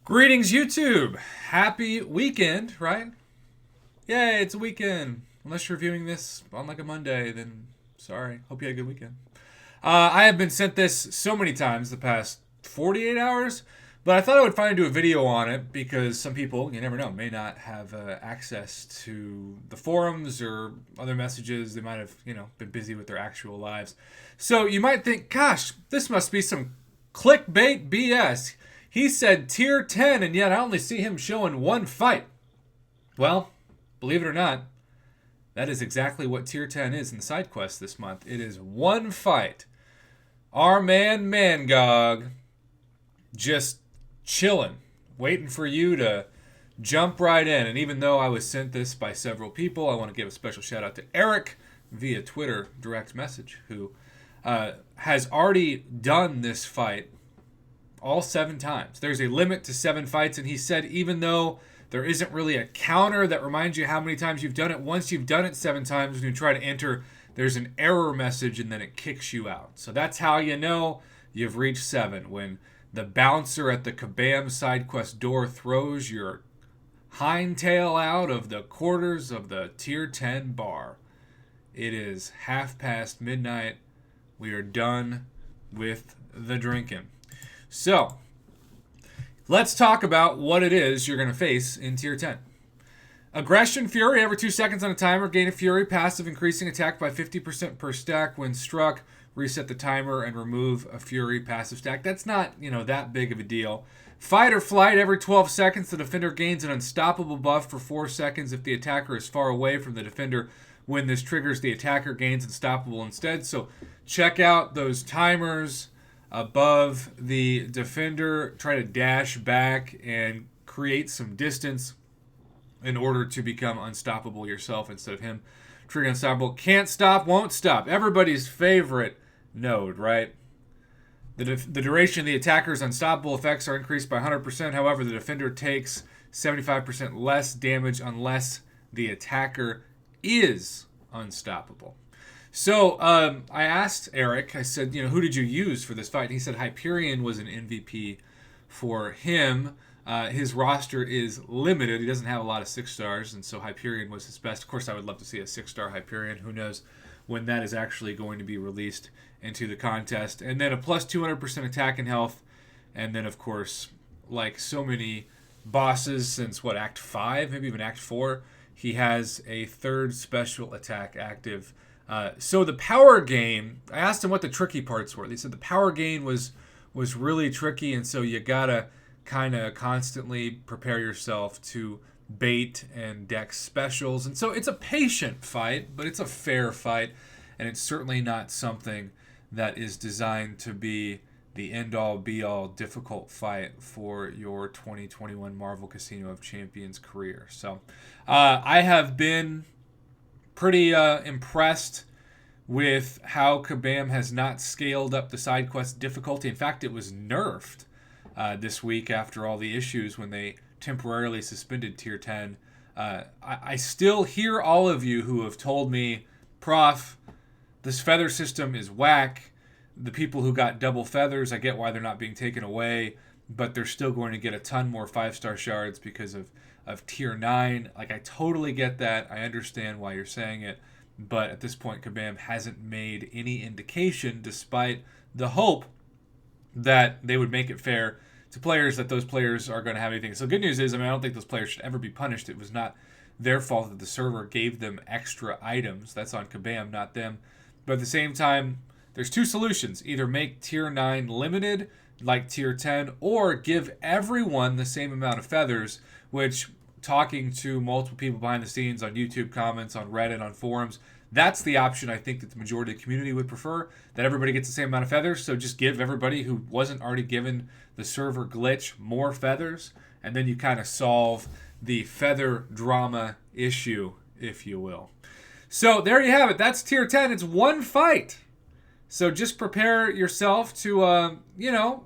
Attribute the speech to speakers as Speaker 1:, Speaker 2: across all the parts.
Speaker 1: Greetings, YouTube. Happy weekend, right? Yay, it's a weekend. Unless you're viewing this on like a Monday, then sorry. Hope you had a good weekend. I have been sent this so many times the past 48 hours, but I thought I would finally do a video on it because some people, you never know, may not have access to the forums or other messages. They might have, been busy with their actual lives. So you might think, gosh, this must be some clickbait BS. He said tier 10, and yet I only see him showing one fight. Well, believe it or not, that is exactly what tier 10 is in the side quest this month. It is one fight. Our man Mangog just chilling, waiting for you to jump right in. And even though I was sent this by several people, I want to give a special shout out to Eric via Twitter direct message, who has already done this fight all 7 times. There's a limit to 7 fights, and he said even though there isn't really a counter that reminds you how many times you've done it, once you've done it 7 times, when you try to enter, there's an error message and then it kicks you out. So that's how you know you've reached 7, when the bouncer at the Kabam side quest door throws your hind tail out of the quarters of the tier 10 bar. It is midnight. We are done with the drinking. So, let's talk about what it is you're going to face in Tier 10. Aggression Fury, every 2 seconds on a timer, gain a Fury, passive increasing attack by 50% per stack when struck, reset the timer, and remove a Fury passive stack. That's not, that big of a deal. Fight or Flight, every 12 seconds, the defender gains an unstoppable buff for 4 seconds if the attacker is far away from the defender. When this triggers, the attacker gains unstoppable instead. So, check out those timers above the defender, try to dash back and create some distance in order to become unstoppable yourself instead of him triggering unstoppable. Can't stop, won't stop. Everybody's favorite node, right? The duration of the attacker's unstoppable effects are increased by 100%. However, the defender takes 75% less damage unless the attacker is unstoppable. So I asked Eric, I said, who did you use for this fight? And he said Hyperion was an MVP for him. His roster is limited. He doesn't have a lot of 6 stars, and so Hyperion was his best. Of course, I would love to see a 6-star Hyperion. Who knows when that is actually going to be released into the contest. And then a plus 200% attack and health. And then, of course, like so many bosses since, Act 5, maybe even Act 4, he has a 3rd special attack active. So the power gain, I asked him what the tricky parts were. They said the power gain was really tricky, and so you gotta kind of constantly prepare yourself to bait and dex specials. And so it's a patient fight, but it's a fair fight, and it's certainly not something that is designed to be the end-all, be-all difficult fight for your 2021 Marvel Casino of Champions career. So I have been pretty impressed with how Kabam has not scaled up the side quest difficulty. In fact, it was nerfed this week after all the issues when they temporarily suspended Tier 10. I still hear all of you who have told me, Prof, this feather system is whack. The people who got double feathers, I get why they're not being taken away, but they're still going to get a ton more 5-star shards because of Tier 9. Like, I totally get that. I understand why you're saying it. But at this point, Kabam hasn't made any indication, despite the hope that they would make it fair to players, that those players are going to have anything. So good news is, I don't think those players should ever be punished. It was not their fault that the server gave them extra items. That's on Kabam, not them. But at the same time, there's 2 solutions. Either make Tier 9 limited, like Tier 10, or give everyone the same amount of feathers, which, talking to multiple people behind the scenes on YouTube comments, on Reddit, on forums, that's the option I think that the majority of the community would prefer, that everybody gets the same amount of feathers. So just give everybody who wasn't already given the server glitch more feathers, and then you kind of solve the feather drama issue, if you will. So there you have it. That's Tier 10. It's one fight. So just prepare yourself to,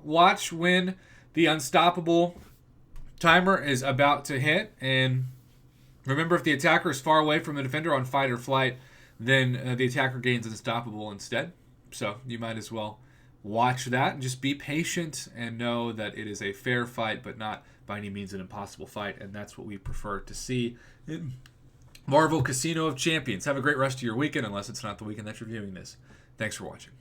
Speaker 1: watch when the unstoppable timer is about to hit. And remember, if the attacker is far away from the defender on Fight or Flight, then the attacker gains unstoppable instead. So you might as well watch that and just be patient and know that it is a fair fight, but not by any means an impossible fight. And that's what we prefer to see in Marvel Casino of Champions. Have a great rest of your weekend, unless it's not the weekend that you're viewing this. Thanks for watching.